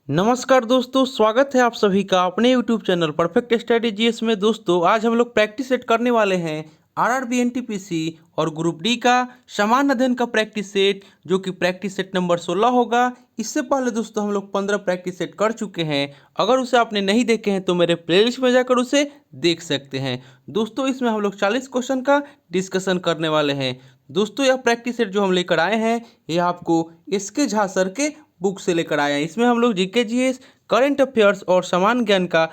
नमस्कार दोस्तों, स्वागत है आप सभी का अपने YouTube चैनल परफेक्ट स्ट्रेटेजीज में। दोस्तों आज हम लोग प्रैक्टिस सेट करने वाले हैं आरआरबी एनटीपीसी और ग्रुप डी का समान अध्ययन का प्रैक्टिस सेट, जो कि प्रैक्टिस सेट नंबर 16 होगा। इससे पहले दोस्तों हम लोग 15 प्रैक्टिस सेट कर चुके हैं। अगर उसे आपने नहीं देखे हैं तो मेरे प्लेलिस्ट में जाकर उसे देख सकते हैं। दोस्तों इसमें हम लोग 40 क्वेश्चन का डिस्कशन करने वाले हैं। दोस्तों यह प्रैक्टिस सेट जो हम लेकर आए हैं यह आपको एसके झा सर के बुक से लेकर आए हैं। इसमें हम लोग जीके जीएस, करंट अफेयर्स और सामान्य ज्ञान का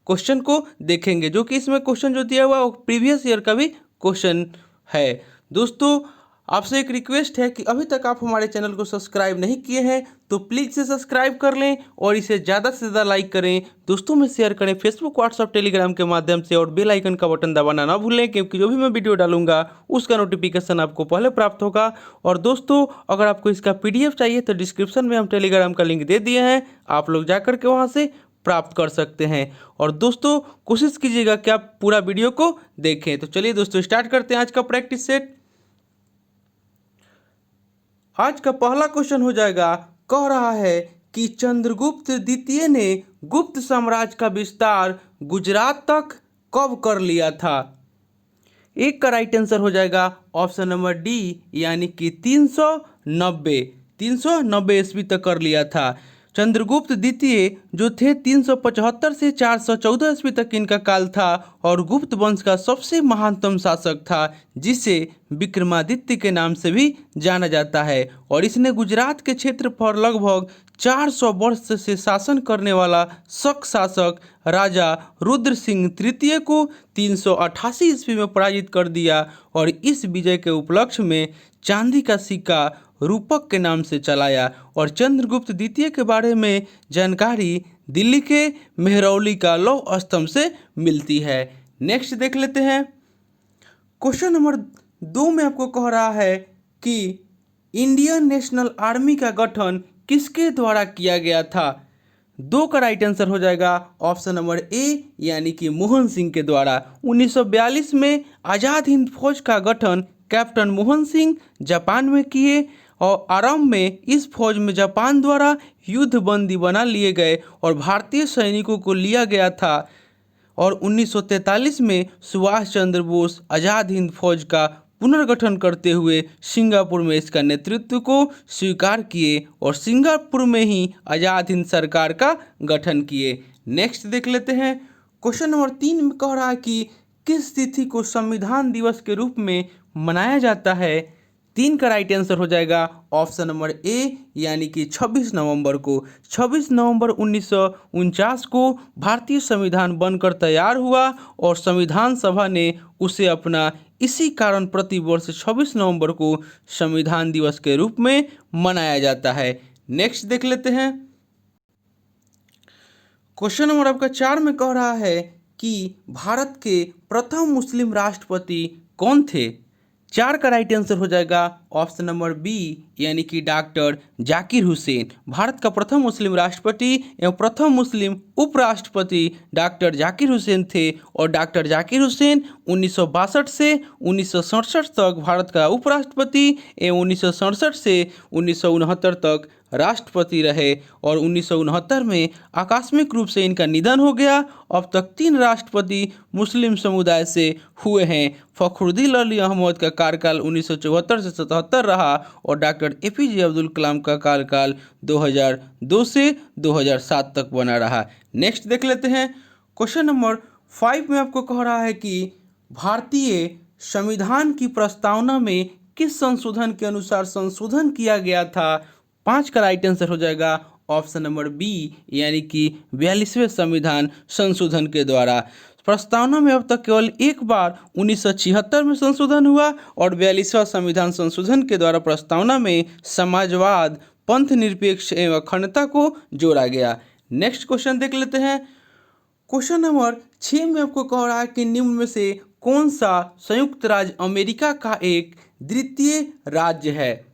क्वेश्चन को देखेंगे, जो कि इसमें क्वेश्चन जो दिया हुआ है वो प्रीवियस ईयर का भी क्वेश्चन है। दोस्तों आपसे एक रिक्वेस्ट है कि अभी तक आप हमारे चैनल को सब्सक्राइब नहीं किए हैं तो प्लीज़ से सब्सक्राइब कर लें और इसे ज़्यादा से ज़्यादा लाइक करें, दोस्तों में शेयर करें, फेसबुक, व्हाट्सअप, टेलीग्राम के माध्यम से, और बेल आइकन का बटन दबाना ना भूलें, क्योंकि जो भी मैं वीडियो डालूंगा उसका नोटिफिकेशन आपको पहले प्राप्त होगा। और दोस्तों अगर आपको इसका पीडीएफ चाहिए तो डिस्क्रिप्शन में हम टेलीग्राम का लिंक दे दिए हैं, आप लोग जाकर के वहाँ से प्राप्त कर सकते हैं। और दोस्तों कोशिश कीजिएगा कि आप पूरा वीडियो को देखें। तो चलिए दोस्तों स्टार्ट करते हैं आज का प्रैक्टिस सेट। आज का पहला क्वेश्चन हो जाएगा, कह रहा है कि चंद्रगुप्त द्वितीय ने गुप्त साम्राज्य का विस्तार गुजरात तक कब कर लिया था। एक का राइट आंसर हो जाएगा ऑप्शन नंबर डी, यानी कि 390 ईस्वी तक कर लिया था। चंद्रगुप्त द्वितीय जो थे 375 से 414 ईस्वी तक इनका काल था और गुप्त वंश का सबसे महानतम शासक था, जिसे विक्रमादित्य के नाम से भी जाना जाता है। और इसने गुजरात के क्षेत्र पर लगभग 400 वर्ष से शासन करने वाला शक शासक राजा रुद्र सिंह तृतीय को 388 ईस्वी में पराजित कर दिया। और इस विजय के उपलक्ष्य में चांदी का सिक्का रूपक के नाम से चलाया। और चंद्रगुप्त द्वितीय के बारे में जानकारी दिल्ली के मेहरौली का लौह स्तंभ से मिलती है। नेक्स्ट देख लेते हैं। क्वेश्चन नंबर 2 में आपको कह रहा है कि इंडियन नेशनल आर्मी का गठन किसके द्वारा किया गया था। 2 का राइट आंसर हो जाएगा ऑप्शन नंबर ए, यानी कि मोहन सिंह के द्वारा। 1942 में आज़ाद हिंद फौज का गठन कैप्टन मोहन सिंह जापान में किए और आरंभ में इस फौज में जापान द्वारा युद्ध बंदी बना लिए गए और भारतीय सैनिकों को लिया गया था। और 1943 में सुभाष चंद्र बोस आज़ाद हिंद फौज का पुनर्गठन करते हुए सिंगापुर में इसका नेतृत्व को स्वीकार किए और सिंगापुर में ही आज़ाद हिंद सरकार का गठन किए। नेक्स्ट देख लेते हैं। क्वेश्चन नंबर 3 में कह रहा है कि किस तिथि को संविधान दिवस के रूप में मनाया जाता है। 3 का राइट आंसर हो जाएगा ऑप्शन नंबर ए, यानी कि 26 नवंबर को। 26 नवंबर 1949 को भारतीय संविधान बनकर तैयार हुआ और संविधान सभा ने उसे अपना इसी कारण प्रतिवर्ष 26 नवंबर को संविधान दिवस के रूप में मनाया जाता है। नेक्स्ट देख लेते हैं। क्वेश्चन नंबर आपका 4 में कह रहा है कि भारत के प्रथम मुस्लिम राष्ट्रपति कौन थे। 4 का राइट आंसर हो जाएगा ऑप्शन नंबर बी, यानी कि डॉक्टर जाकिर हुसैन। भारत का प्रथम मुस्लिम राष्ट्रपति एवं प्रथम मुस्लिम उपराष्ट्रपति डॉक्टर जाकिर हुसैन थे। और डॉक्टर जाकिर हुसैन 1962 से 1967 तक भारत का उपराष्ट्रपति एवं 1967 से 1969 तक राष्ट्रपति रहे। और 1969 में आकस्मिक रूप से इनका निधन हो गया। अब तक 3 राष्ट्रपति मुस्लिम समुदाय से हुए हैं। फखरुद्दीन अली अहमद का कार्यकाल 1974 से 77 रहा और डॉक्टर एपीजे अब्दुल कलाम का कार्यकाल 2002 से 2007 तक बना रहा। नेक्स्ट देख लेते हैं। क्वेश्चन नंबर 5 में आपको कह रहा है कि भारतीय संविधान की प्रस्तावना में किस संशोधन के अनुसार संशोधन किया गया था। 5 का राइट आंसर हो जाएगा ऑप्शन नंबर बी, यानी कि 42वें संविधान संशोधन के द्वारा। प्रस्तावना में अब तक केवल एक बार 1976 में संशोधन हुआ और 42वां संविधान संशोधन के द्वारा प्रस्तावना में समाजवाद, पंथ निरपेक्ष एवं अखंडता को जोड़ा गया। नेक्स्ट क्वेश्चन देख लेते हैं। क्वेश्चन नंबर 6 में आपको कह रहा है कि निम्न में से कौन सा संयुक्त राज्य अमेरिका का एक द्वितीय राज्य है।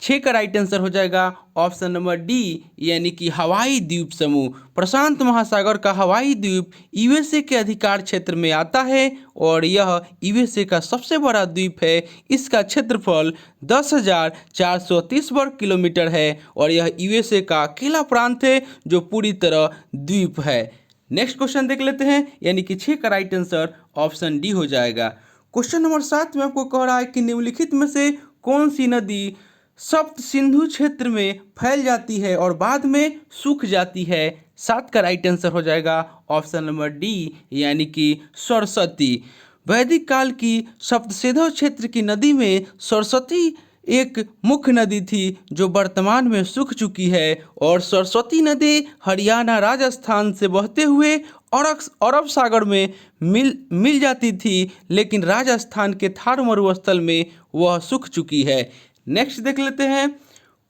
6 का राइट आंसर हो जाएगा ऑप्शन नंबर डी, यानी कि हवाई द्वीप समूह। प्रशांत महासागर का हवाई द्वीप यूएसए के अधिकार क्षेत्र में आता है और यह यूएसए का सबसे बड़ा द्वीप है। इसका क्षेत्रफल 10,430 वर्ग किलोमीटर है और यह यूएसए का अकेला प्रांत है जो पूरी तरह द्वीप है। नेक्स्ट क्वेश्चन देख लेते हैं, यानी कि 6 का राइट आंसर ऑप्शन डी हो जाएगा। क्वेश्चन नंबर 7 में आपको कह रहा है कि निम्नलिखित में से कौन सी नदी सप्त सिंधु क्षेत्र में फैल जाती है और बाद में सूख जाती है। 7 का राइट आंसर हो जाएगा ऑप्शन नंबर डी, यानी कि सरस्वती। वैदिक काल की सप्तसिंधु क्षेत्र की नदी में सरस्वती एक मुख्य नदी थी जो वर्तमान में सूख चुकी है और सरस्वती नदी हरियाणा राजस्थान से बहते हुए अरब सागर में मिल जाती थी, लेकिन राजस्थान के थार मरुस्थल में वह सूख चुकी है। नेक्स्ट देख लेते हैं,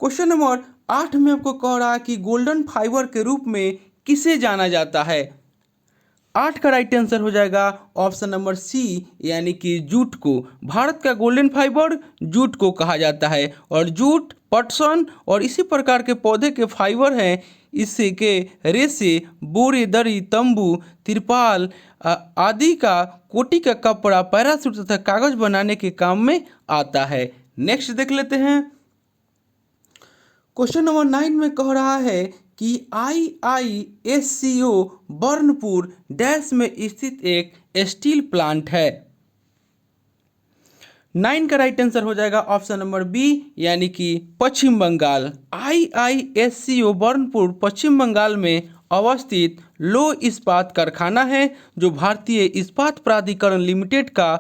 क्वेश्चन नंबर 8 में आपको कह रहा है कि गोल्डन फाइबर के रूप में किसे जाना जाता है। 8 का राइट आंसर हो जाएगा ऑप्शन नंबर सी, यानी कि जूट को। भारत का गोल्डन फाइबर जूट को कहा जाता है और जूट, पटसन और इसी प्रकार के पौधे के फाइबर हैं। इससे के रेशे बोरे, दरी, तंबू, तिरपाल आदि का कोटी का कपड़ा, पैराशूट तथा कागज बनाने के काम में आता है। नेक्स्ट देख लेते हैं, क्वेश्चन नंबर 9 में कह रहा है कि IISCO बर्नपुर डैश में स्थित एक स्टील प्लांट है। 9 का राइट आंसर हो जाएगा ऑप्शन नंबर बी, यानी कि पश्चिम बंगाल। IISCO बर्नपुर पश्चिम बंगाल में अवस्थित लो इस्पात कारखाना है जो भारतीय इस्पात प्राधिकरण लिमिटेड का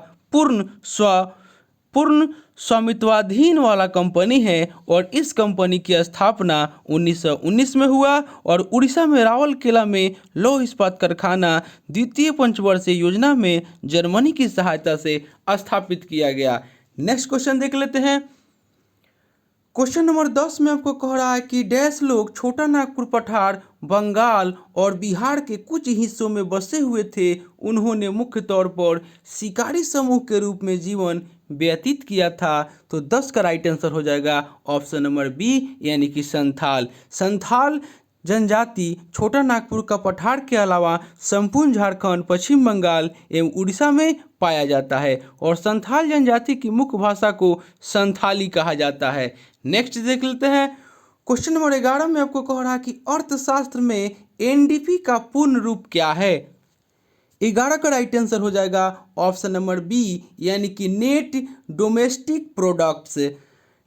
पूर्ण स्वामित्वाधीन वाला कंपनी है और इस कंपनी की स्थापना 1919 में हुआ और उड़ीसा में राउरकेला में लौह इस्पात कारखाना द्वितीय पंचवर्षीय योजना में जर्मनी की सहायता से स्थापित किया गया। नेक्स्ट क्वेश्चन देख लेते हैं, क्वेश्चन नंबर 10 में आपको कह रहा है कि डैश लोग छोटा नागपुर पठार, बंगाल और बिहार के कुछ हिस्सों में बसे हुए थे। उन्होंने मुख्य तौर पर शिकारी समूह के रूप में जीवन व्यतीत किया था। तो 10 का राइट आंसर हो जाएगा ऑप्शन नंबर बी, यानी कि संथाल। संथाल जनजाति छोटा नागपुर का पठार के अलावा संपूर्ण झारखंड, पश्चिम बंगाल एवं उड़ीसा में पाया जाता है और संथाल जनजाति की मुख्य भाषा को संथाली कहा जाता है। नेक्स्ट देख लेते हैं, क्वेश्चन नंबर 11 में आपको कह रहा है कि अर्थशास्त्र में NDP का पूर्ण रूप क्या है। 11 का राइट आंसर हो जाएगा ऑप्शन नंबर बी, यानी कि net domestic products.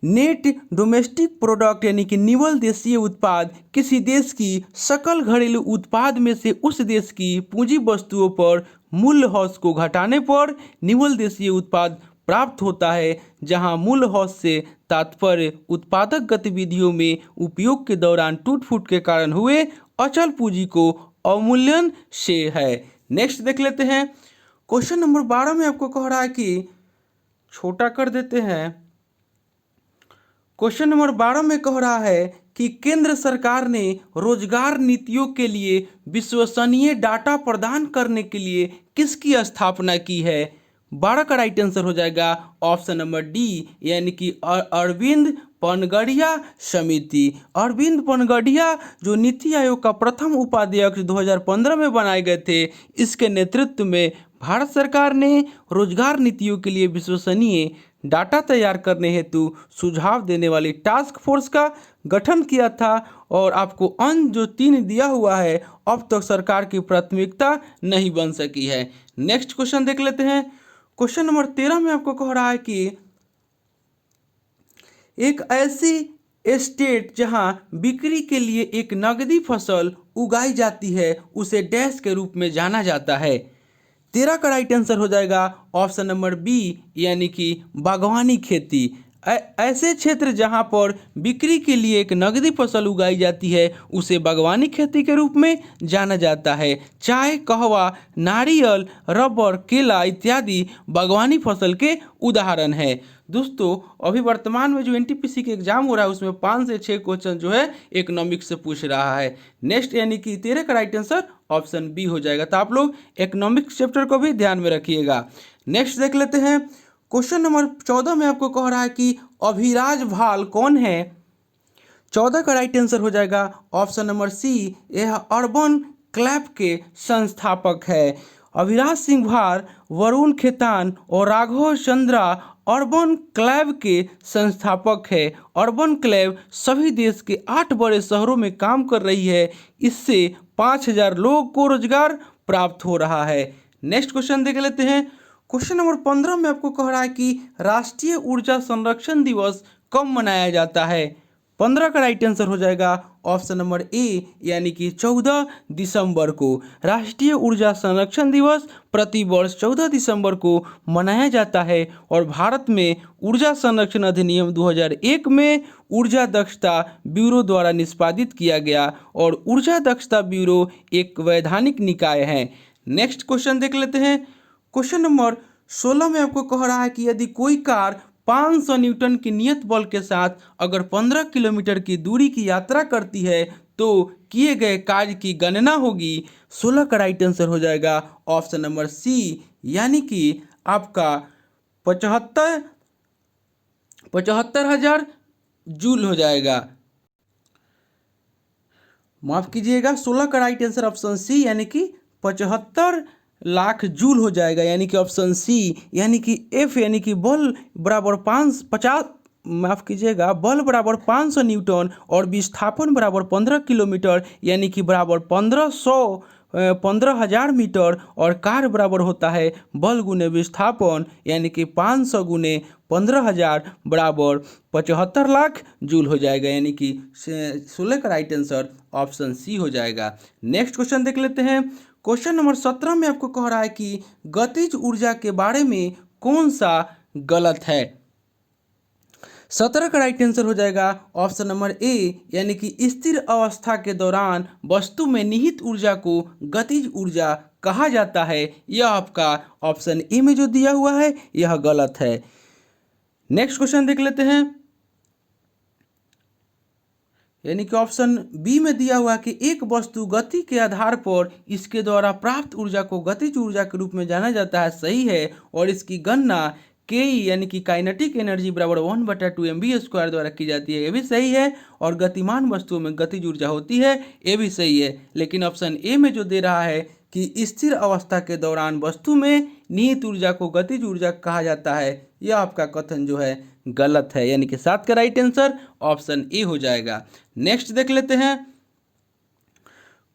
Net domestic product यानी कि निवल देशीय उत्पाद किसी देश की सकल घरेलू उत्पाद में से उस देश की पूंजी वस्तुओं पर मूल्यह्रास को घटाने पर निवल देशीय उत्पाद प्राप्त होता है, जहां मूल्यह्रास से तात्पर्य उत्पादक गतिविधियों में उपयोग के दौरान टूट फूट के कारण हुए अचल पूंजी को अवमूल्यन से है। नेक्स्ट देख लेते हैं, क्वेश्चन नंबर 12 में आपको कह रहा है कि छोटा कर देते हैं। क्वेश्चन नंबर 12 में कह रहा है कि केंद्र सरकार ने रोजगार नीतियों के लिए विश्वसनीय डाटा प्रदान करने के लिए किसकी स्थापना की है। 12 का राइट आंसर हो जाएगा ऑप्शन नंबर डी, यानी कि अरविंद पनगड़िया समिति। अरविंद पनगड़िया जो नीति आयोग का प्रथम उपाध्यक्ष 2015 में बनाए गए थे, इसके नेतृत्व में भारत सरकार ने रोजगार नीतियों के लिए विश्वसनीय डाटा तैयार करने हेतु सुझाव देने वाली टास्क फोर्स का गठन किया था और आपको अंक जो 3 दिया हुआ है अब तक सरकार की प्राथमिकता नहीं बन सकी है। नेक्स्ट क्वेश्चन देख लेते हैं, क्वेश्चन नंबर 13 में आपको कह रहा है कि एक ऐसी स्टेट जहां बिक्री के लिए एक नकदी फसल उगाई जाती है उसे डैश के रूप में जाना जाता है। 13 का राइट आंसर हो जाएगा ऑप्शन नंबर बी, यानी कि बागवानी खेती। ऐसे क्षेत्र जहां पर बिक्री के लिए एक नकदी फसल उगाई जाती है उसे बागवानी खेती के रूप में जाना जाता है। चाय, कहवा, नारियल, रबर, केला इत्यादि बागवानी फसल के उदाहरण है। दोस्तों अभी वर्तमान में जो NTPC के एग्जाम हो रहा है उसमें 5 से 6 क्वेश्चन जो है इकोनॉमिक्स से पूछ रहा है। नेक्स्ट यानी कि 13 का राइट आंसर ऑप्शन बी हो जाएगा। तो आप लोग इकोनॉमिक्स चैप्टर को भी ध्यान में रखिएगा। नेक्स्ट देख लेते हैं, क्वेश्चन नंबर 14 में आपको कह रहा है कि अभिराज भाल कौन है? 14 का राइट आंसर हो जाएगा ऑप्शन नंबर सी, यह अर्बन क्लैब के संस्थापक है। अभिराज सिंह भार, वरुण खेतान और राघव चंद्रा अर्बन क्लैब के संस्थापक है। अर्बन क्लैब सभी देश के 8 बड़े शहरों में काम कर रही है। इससे 5000 लोगों को रोजगार प्राप्त हो रहा है। नेक्स्ट क्वेश्चन देख लेते हैं। क्वेश्चन नंबर 15 में आपको कह रहा है कि राष्ट्रीय ऊर्जा संरक्षण दिवस कब मनाया जाता है? 15 का राइट आंसर हो जाएगा ऑप्शन नंबर ए, यानी कि 14 दिसंबर को। राष्ट्रीय ऊर्जा संरक्षण दिवस प्रति वर्ष 14 दिसंबर को मनाया जाता है और भारत में ऊर्जा संरक्षण अधिनियम 2001 में ऊर्जा दक्षता ब्यूरो द्वारा निष्पादित किया गया और ऊर्जा दक्षता ब्यूरो एक वैधानिक निकाय है। नेक्स्ट क्वेश्चन देख लेते हैं। क्वेश्चन नंबर 16 में आपको कह रहा है कि यदि कोई कार 500 न्यूटन की नियत बल के साथ अगर 15 किलोमीटर की दूरी की यात्रा करती है तो किए गए कार्य की गणना होगी। 16 का राइट आंसर हो जाएगा ऑप्शन नंबर सी, यानी कि आपका 75,000 जूल हो जाएगा। माफ कीजिएगा, 16 का राइट आंसर ऑप्शन सी, यानी कि 75 लाख जूल हो जाएगा, यानी कि ऑप्शन सी, यानी कि एफ यानी कि बल बराबर 500 न्यूटन और विस्थापन बराबर 15 किलोमीटर, यानी कि बराबर 15,000 मीटर और कार बराबर होता है बल गुने विस्थापन, यानी कि 500 गुने 15,000 बराबर 75 लाख जूल हो जाएगा, यानी कि 16 का राइट आंसर ऑप्शन सी हो जाएगा। नेक्स्ट क्वेश्चन देख लेते हैं। क्वेश्चन नंबर 17 में आपको कह रहा है कि गतिज ऊर्जा के बारे में कौन सा गलत है? 17 का राइट आंसर हो जाएगा ऑप्शन नंबर ए, यानी कि स्थिर अवस्था के दौरान वस्तु में निहित ऊर्जा को गतिज ऊर्जा कहा जाता है। यह आपका ऑप्शन ए में जो दिया हुआ है यह गलत है। नेक्स्ट क्वेश्चन देख लेते हैं। यानी कि ऑप्शन बी में दिया हुआ कि एक वस्तु गति के आधार पर इसके द्वारा प्राप्त ऊर्जा को गतिज ऊर्जा के रूप में जाना जाता है, सही है, और इसकी गणना के यानी कि काइनेटिक एनर्जी बराबर 1/2 mv² द्वारा की जाती है, ये भी सही है, और गतिमान वस्तुओं में गतिज ऊर्जा होती है, ये भी सही है। लेकिन ऑप्शन ए में जो दे रहा है कि स्थिर अवस्था के दौरान वस्तु में निहित ऊर्जा को गतिज ऊर्जा कहा जाता है, यह आपका कथन जो है गलत है, यानी कि 7 का राइट आंसर ऑप्शन ए हो जाएगा। नेक्स्ट देख लेते हैं।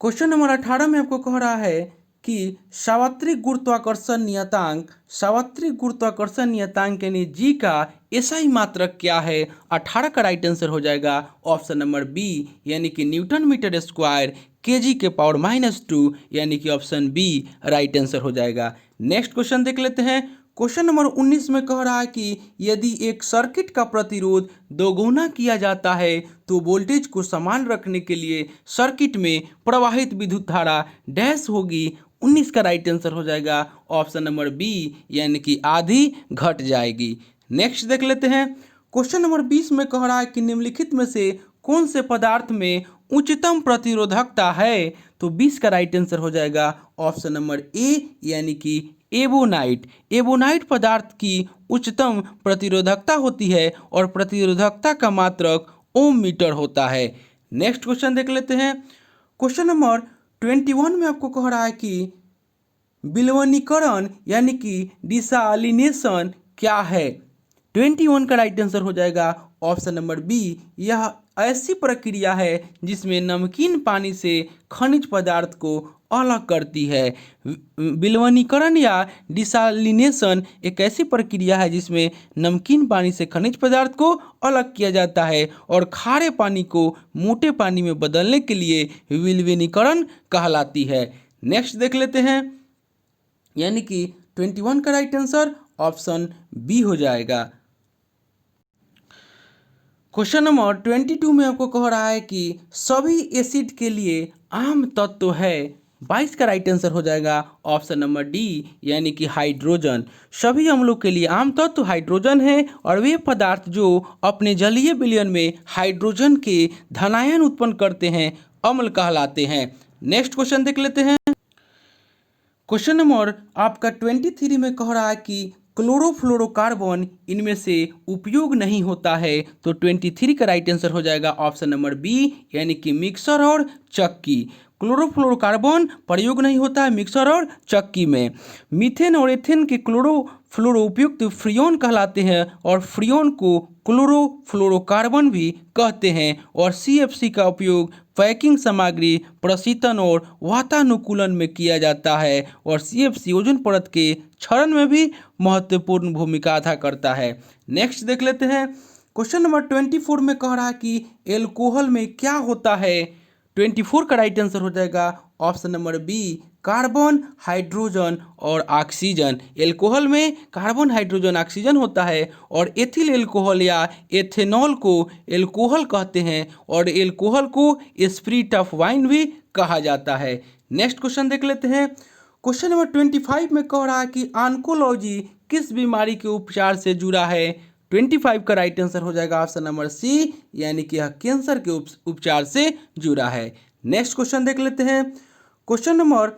क्वेश्चन नंबर 18 में आपको कह रहा है कि सार्वत्रिक गुरुत्वाकर्षण नियतांक यानी जी का एसआई मात्रक क्या है? 18 का राइट आंसर हो जाएगा ऑप्शन नंबर बी, यानी कि न्यूटन मीटर स्क्वायर kg के पावर -2, यानी कि ऑप्शन बी राइट आंसर हो जाएगा। नेक्स्ट क्वेश्चन देख लेते हैं। क्वेश्चन नंबर 19 में कह रहा है कि यदि एक सर्किट का प्रतिरोध दोगुना किया जाता है तो वोल्टेज को समान रखने के लिए सर्किट में प्रवाहित विद्युत धारा डैश होगी। 19 का राइट आंसर हो जाएगा ऑप्शन नंबर बी, यानी कि आधी घट जाएगी। नेक्स्ट देख लेते हैं। क्वेश्चन नंबर 20 में कह रहा है कि निम्नलिखित में से कौन से पदार्थ में उच्चतम प्रतिरोधकता है? तो 20 का राइट आंसर हो जाएगा ऑप्शन नंबर ए, यानी कि एबोनाइट। एबोनाइट पदार्थ की उच्चतम प्रतिरोधकता होती है और प्रतिरोधकता का मात्रक ओम मीटर होता है। नेक्स्ट क्वेश्चन देख लेते हैं। क्वेश्चन नंबर 21 में आपको कह रहा है कि विलवनीकरण यानी कि डिसैलिनेशन क्या है? 21 का राइट आंसर हो जाएगा ऑप्शन नंबर बी। यह ऐसी प्रक्रिया है जिसमें नमकीन पानी से खनिज पदार्थ को अलग करती है। विलवनीकरण या डिसैलिनेशन एक ऐसी प्रक्रिया है जिसमें नमकीन पानी से खनिज पदार्थ को अलग किया जाता है और खारे पानी को मोटे पानी में बदलने के लिए विलवनीकरण कहलाती है। नेक्स्ट देख लेते हैं, यानी कि 21 का राइट आंसर ऑप्शन बी हो जाएगा। क्वेश्चन नंबर 22 में आपको कह रहा है कि सभी एसिड के लिए आम तत्व है। 22 का राइट आंसर हो जाएगा ऑप्शन नंबर डी, यानी कि हाइड्रोजन। सभी अम्लों के लिए आम तत्व हाइड्रोजन है और वे पदार्थ जो अपने जलीय विलयन में हाइड्रोजन के धनायन उत्पन्न करते हैं अम्ल कहलाते हैं। नेक्स्ट क्वेश्चन देख लेते हैं। क्वेश्चन नंबर आपका 23 में कह रहा है कि क्लोरोफ्लोरोकार्बन इनमें से उपयोग नहीं होता है। तो 23 का राइट आंसर हो जाएगा ऑप्शन नंबर बी, यानी कि मिक्सर और चक्की। क्लोरोफ्लोरोकार्बन प्रयोग नहीं होता है मिक्सर और चक्की में। मीथेन और एथेन के क्लोरोफ्लोरो उपयुक्त फ्रियोन कहलाते हैं और फ्रियोन को क्लोरोफ्लोरोकार्बन भी कहते हैं। और CFC का उपयोग पैकिंग सामग्री, प्रशीतन और वातानुकूलन में किया जाता है। और CFC ओजोन परत के क्षरण में भी महत्वपूर्ण भूमिका अदा करता है। नेक्स्ट देख लेते हैं। क्वेश्चन नंबर 24 में कह रहा है कि एल्कोहल में क्या होता है। 24 का राइट आंसर हो जाएगा option number B, carbon, hydrogen और ऑक्सीजन। एल्कोहल में कार्बन, हाइड्रोजन, ऑक्सीजन होता है। और एथिल एल्कोहल या एथेनॉल को एल्कोहल कहते हैं और एल्कोहल को स्पिरिट ऑफ वाइन भी कहा जाता है। नेक्स्ट क्वेश्चन देख लेते हैं। क्वेश्चन नंबर 25 में कह रहा है कि ऑन्कोलॉजी किस बीमारी के उपचार से जुड़ा है। 25 का राइट आंसर हो जाएगा ऑप्शन नंबर सी, यानी कि यह कैंसर के उपचार से जुड़ा है। नेक्स्ट क्वेश्चन देख लेते हैं। क्वेश्चन नंबर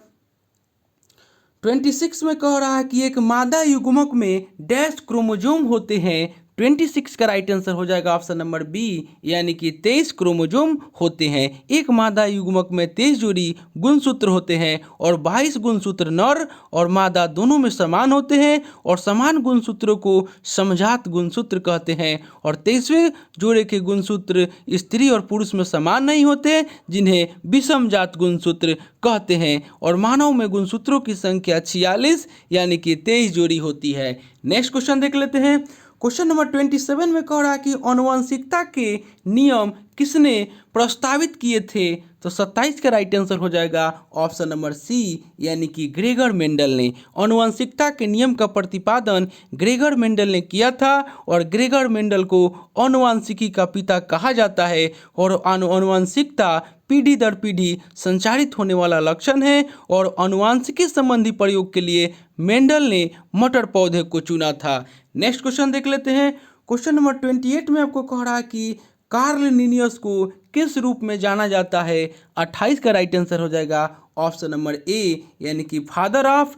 26 में कह रहा है कि एक मादा युग्मक में डैश क्रोमोजोम होते हैं। 26 का राइट आंसर हो जाएगा ऑप्शन नंबर बी, यानी कि 23 क्रोमोजोम होते हैं। एक मादा युग्मक में 23 जोड़ी गुणसूत्र होते हैं और 22 गुणसूत्र नर और मादा दोनों में समान होते हैं और समान गुणसूत्रों को समजात गुणसूत्र कहते हैं। और 23वें जोड़े के गुणसूत्र स्त्री और पुरुष में समान नहीं होते, जिन्हें विषमजात गुणसूत्र कहते हैं। और मानव में गुणसूत्रों की संख्या 46 यानी कि 23 जोड़ी होती है। नेक्स्ट क्वेश्चन देख लेते हैं। क्वेश्चन नंबर 27 में कह रहा है कि आनुवंशिकता के नियम किसने प्रस्तावित किए थे। तो 27 का राइट आंसर हो जाएगा ऑप्शन नंबर सी, यानी कि ग्रेगर मेंडल ने। आनुवंशिकता के नियम का प्रतिपादन ग्रेगर मेंडल ने किया था और ग्रेगर मेंडल को आनुवंशिकी का पिता कहा जाता है। और आनुवंशिकता पीढ़ी दर पीढ़ी संचारित होने वाला लक्षण है और आनुवंशिकी संबंधी प्रयोग के लिए मेंडल ने मटर पौधे को चुना था। नेक्स्ट क्वेश्चन देख लेते हैं। क्वेश्चन नंबर 28 में आपको कह रहा है कि कार्ल लिनियस को किस रूप में जाना जाता है। 28 का राइट आंसर हो जाएगा ऑप्शन नंबर ए, यानी कि father of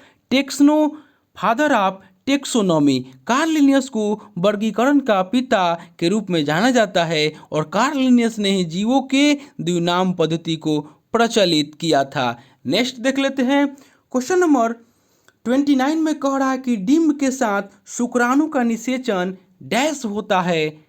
taxonomy. Karl Linnaeus को वर्गीकरण का पिता के रूप में जाना जाता है और कार्ल लिनियस ने ही जीवों के द्विनाम पद्धति को प्रचलित किया था। नेक्स्ट देख लेते हैं। क्वेश्चन नंबर 29 में कह रहा है कि डिम्ब के साथ शुक्राणु का निषेचन डैश होता है।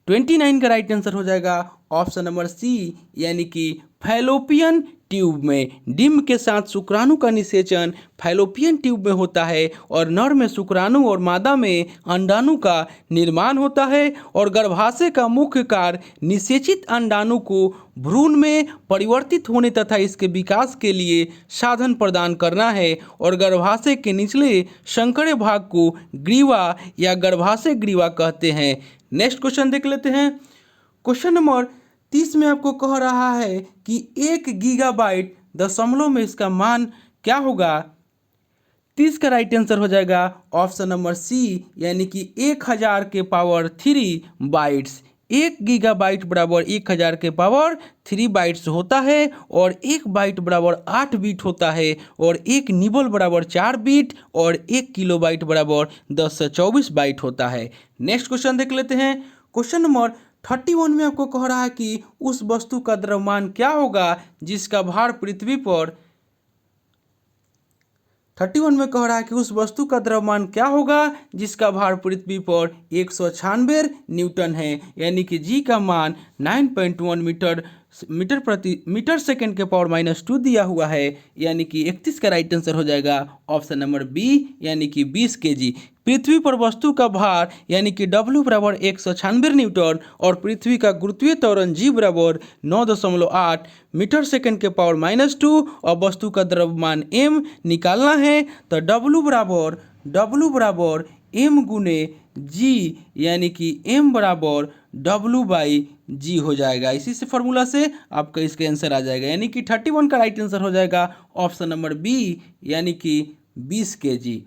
29 का राइट आंसर हो जाएगा ऑप्शन नंबर सी, यानी कि फैलोपियन ट्यूब में। डिम्ब के साथ शुक्राणु का निषेचन फैलोपियन ट्यूब में होता है और नर में शुक्राणु और मादा में अंडाणु का निर्माण होता है। और गर्भाशय का मुख्य कार्य निषेचित अंडाणु को भ्रूण में परिवर्तित होने तथा इसके विकास के लिए साधन प्रदान करना है। और गर्भाशय के निचले संकरे भाग को ग्रीवा या गर्भाशय ग्रीवा कहते हैं। नेक्स्ट क्वेश्चन देख लेते हैं। क्वेश्चन नंबर 30 में आपको कह रहा है कि 1 गीगाबाइट दशमलव में इसका मान क्या होगा। 30 का राइट आंसर हो जाएगा ऑप्शन नंबर सी, यानी कि 1000 के पावर 3 बाइट्स। 1 गीगाबाइट बराबर 1000 के पावर 3 बाइट्स होता है और 1 बाइट बराबर 8 बीट होता है और 1 निबल बराबर 4 बीट और 1 किलोबाइट बराबर 10 से 24 बाइट होता है। नेक्स्ट क्वेश्चन देख लेते हैं। क्वेश्चन नंबर 31 में आपको कह रहा है कि उस वस्तु का द्रव्यमान क्या होगा जिसका भार पृथ्वी पर 31 में कह रहा है कि उस वस्तु का द्रव्यमान क्या होगा जिसका भार पृथ्वी पर 196 न्यूटन है, यानी कि जी का मान 9.1 मीटर सेकेंड के पावर -2 दिया हुआ है, यानी कि 31 का राइट आंसर हो जाएगा ऑप्शन नंबर बी, यानी कि 20 kg। पृथ्वी पर वस्तु का भार यानी कि W बराबर 196 न्यूटन और पृथ्वी का गुरुत्वीय त्वरण G बराबर 9.8 मीटर सेकेंड के पावर -2 और वस्तु का द्रव्यमान M निकालना है तो W बराबर M गुने G, यानी कि M बराबर W/G हो जाएगा। इसी से फॉर्मूला से आपका इसका आंसर आ जाएगा, यानी कि 31 का राइट आंसर हो जाएगा ऑप्शन नंबर बी, यानी कि 20 kg।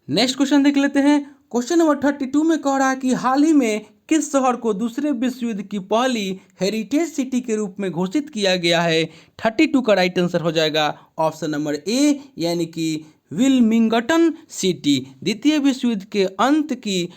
नेक्स्ट क्वेश्चन देख लेते हैं। क्वेश्चन नंबर 32 में कह रहा है कि हाल ही में किस शहर को दूसरे विश्व युद्ध की पहली हेरिटेज सिटी के रूप में घोषित किया गया है। 32 का राइट आंसर हो जाएगा ऑप्शन नंबर ए, यानी कि विल्मिंगटन सिटी। द्वितीय विश्व युद्ध के अंत की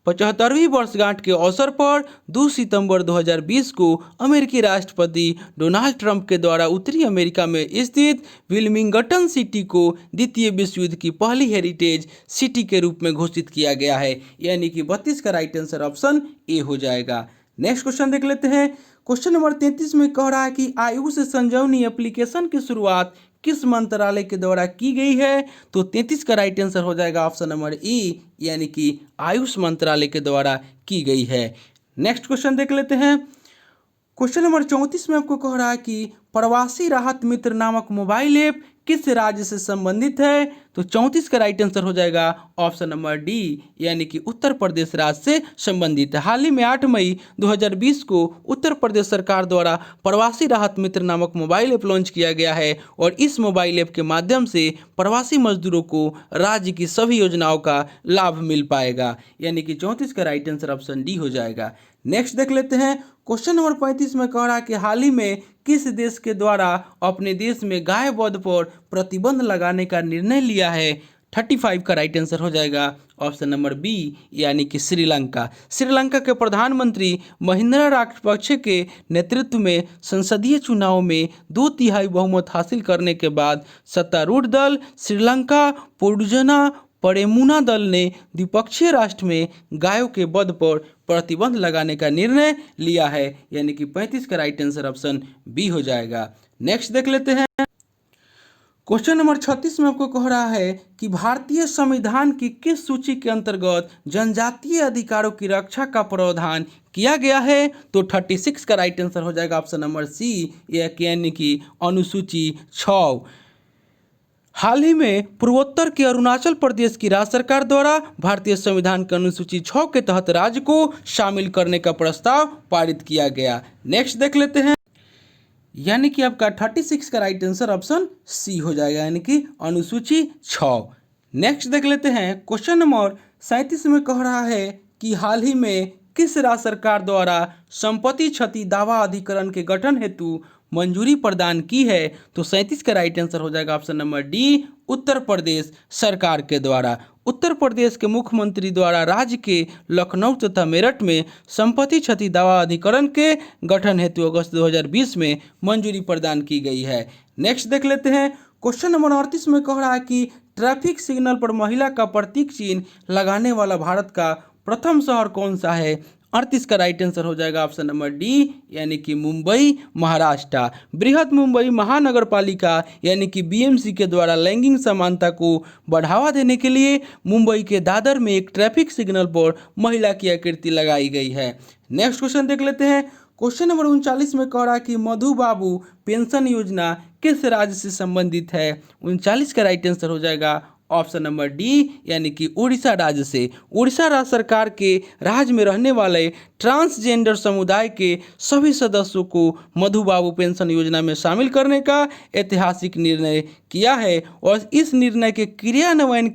75वीं वर्षगांठ के अवसर पर 2 सितंबर 2020 को अमेरिकी राष्ट्रपति डोनाल्ड ट्रंप के द्वारा उत्तरी अमेरिका में स्थित विल्मिंगटन सिटी को द्वितीय विश्व युद्ध की पहली हेरिटेज सिटी के रूप में घोषित किया गया है, यानी कि 32 का राइट आंसर ऑप्शन ए हो जाएगा। नेक्स्ट क्वेश्चन देख लेते हैं। क्वेश्चन नंबर 33 में कह रहा है कि आयुष संजीवनी एप्लीकेशन की शुरुआत किस मंत्रालय के द्वारा की गई है? तो 33 का राइट आंसर हो जाएगा ऑप्शन नंबर ई, यानी कि आयुष मंत्रालय के द्वारा की गई है। नेक्स्ट क्वेश्चन देख लेते हैं। क्वेश्चन नंबर 34 में आपको कह रहा है कि प्रवासी राहत मित्र नामक मोबाइल ऐप किस राज्य से संबंधित है? तो 34 का राइट आंसर हो जाएगा ऑप्शन नंबर डी, यानी कि उत्तर प्रदेश राज्य से संबंधित है। हाल ही में 8 मई 2020 को उत्तर प्रदेश सरकार द्वारा प्रवासी राहत मित्र नामक मोबाइल ऐप लॉन्च किया गया है और इस मोबाइल ऐप के माध्यम से प्रवासी मजदूरों को राज्य की सभी योजनाओं का लाभ मिल पाएगा, यानी कि 34 का राइट आंसर ऑप्शन डी हो जाएगा। नेक्स्ट देख लेते हैं। क्वेश्चन नंबर 35 में कह रहा है कि हाल ही में किस देश के द्वारा अपने देश में गाय वध पर प्रतिबंध लगाने का निर्णय लिया है? 35 का राइट आंसर हो जाएगा ऑप्शन नंबर बी, यानी कि श्रीलंका। श्रीलंका के प्रधानमंत्री महिंद्रा राजपक्षे के नेतृत्व में संसदीय चुनाव में 2/3 बहुमत हासिल करने के बाद सत्तारूढ़ दल श्रीलंका पोडुजना परेमुना दल ने द्विपक्षीय राष्ट्र में गायों के वध पर प्रतिबंध लगाने का निर्णय लिया है, यानी कि 35 का राइट आंसर ऑप्शन बी हो जाएगा। नेक्स्ट देख लेते हैं। क्वेश्चन नंबर 36 में आपको कह रहा है कि भारतीय संविधान की किस सूची के अंतर्गत जनजातीय अधिकारों की रक्षा का प्रावधान किया गया है? तो 36 का राइट आंसर हो जाएगा ऑप्शन नंबर सी, यानी कि अनुसूची 6। हाल ही में पूर्वोत्तर के अरुणाचल प्रदेश की राज्य सरकार द्वारा भारतीय संविधान के अनुसूची 6 के तहत राज्य को शामिल करने का प्रस्ताव पारित किया गया। नेक्स्ट देख लेते हैं, यानी कि आपका 36 का राइट आंसर ऑप्शन सी हो जाएगा, यानी कि अनुसूची 6। नेक्स्ट देख लेते हैं। क्वेश्चन नंबर 37 में कह रहा है कि हाल ही में किस राज्य सरकार द्वारा संपत्ति क्षति दावा अधिकरण के गठन हेतु मंजूरी प्रदान की है? तो 37 का राइट आंसर हो जाएगा option number D, Uttar Pradesh सरकार के द्वारा। उत्तर प्रदेश के मुख्यमंत्री द्वारा राज्य के लखनऊ तथा मेरठ में संपत्ति क्षति दावा अधिकरण के गठन हेतु अगस्त 2020 में मंजूरी प्रदान की गई है। नेक्स्ट देख लेते हैं। क्वेश्चन नंबर 38 में कह रहा है कि ट्रैफिक सिग्नल पर महिला का प्रतीक चिन्ह लगाने वाला भारत का प्रथम शहर कौन सा है? 38 का राइट आंसर हो जाएगा ऑप्शन नंबर डी, यानी कि मुंबई महाराष्ट्र। बृहद मुंबई महानगर पालिका यानी कि बीएमसी के द्वारा लैंगिक समानता को बढ़ावा देने के लिए मुंबई के दादर में एक ट्रैफिक सिग्नल पर महिला की आकृति लगाई गई है। नेक्स्ट क्वेश्चन देख लेते हैं। क्वेश्चन नंबर 39 में कह रहा है कि मधु बाबू पेंशन योजना किस राज्य से संबंधित है? 39 का राइट आंसर हो जाएगा ऑप्शन नंबर डी, यानी कि उड़ीसा राज्य से। उड़ीसा राज्य सरकार के राज्य में रहने वाले ट्रांसजेंडर समुदाय के सभी सदस्यों को मधु बाबू पेंशन योजना में शामिल करने का ऐतिहासिक निर्णय किया है और इस निर्णय के क्रियान्वयन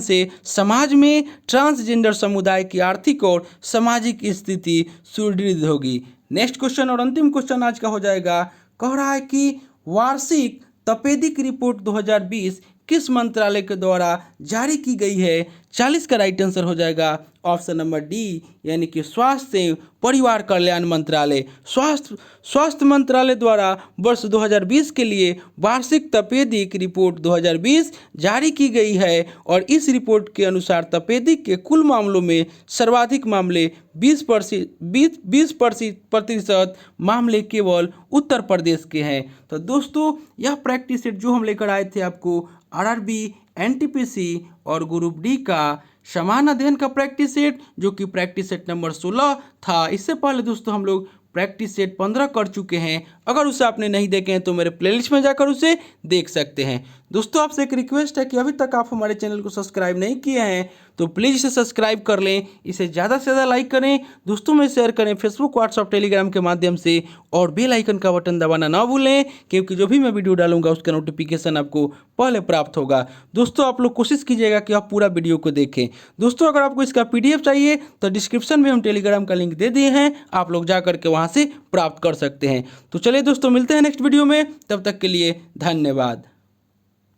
से समाज में ट्रांसजेंडर समुदाय की आर्थिक और सामाजिक स्थिति सुदृढ़ होगी। नेक्स्ट क्वेश्चन और अंतिम क्वेश्चन आज का हो जाएगा। कह रहा है कि वार्षिक तपेदिक रिपोर्ट 2020 किस मंत्रालय के द्वारा जारी की गई है? 40 का राइट आंसर हो जाएगा ऑप्शन नंबर डी, यानी कि स्वास्थ्य एवं परिवार कल्याण मंत्रालय। स्वास्थ्य मंत्रालय द्वारा वर्ष 2020 के लिए वार्षिक तपेदिक रिपोर्ट 2020 जारी की गई है और इस रिपोर्ट के अनुसार तपेदिक के कुल मामलों में सर्वाधिक मामले 20% मामले केवल उत्तर प्रदेश के हैं। तो दोस्तों यह प्रैक्टिस सेट जो हम लेकर आए थे आपको आरआरबी, एनटीपीसी और ग्रुप डी का समान अध्ययन का प्रैक्टिस सेट, जो कि प्रैक्टिस सेट नंबर 16 था। इससे पहले दोस्तों हम लोग प्रैक्टिस सेट 15 कर चुके हैं। अगर उसे आपने नहीं देखे हैं तो मेरे प्लेलिस्ट में जाकर उसे देख सकते हैं। दोस्तों आपसे एक रिक्वेस्ट है कि अभी तक आप हमारे चैनल को सब्सक्राइब नहीं किए हैं तो प्लीज़ इसे सब्सक्राइब कर लें, इसे ज़्यादा से ज़्यादा लाइक करें, दोस्तों में शेयर करें फेसबुक, व्हाट्सअप, टेलीग्राम के माध्यम से और बेल आइकन का बटन दबाना ना भूलें, क्योंकि जो भी मैं वीडियो डालूंगा उसका नोटिफिकेशन आपको पहले प्राप्त होगा। दोस्तों आप लोग कोशिश कीजिएगा कि आप पूरा वीडियो को देखें। दोस्तों अगर आपको इसका PDF चाहिए तो डिस्क्रिप्शन में हम टेलीग्राम का लिंक दे दिए हैं, आप लोग जा करके वहाँ से प्राप्त कर सकते हैं। तो चलिए दोस्तों मिलते हैं नेक्स्ट वीडियो में, तब तक के लिए धन्यवाद।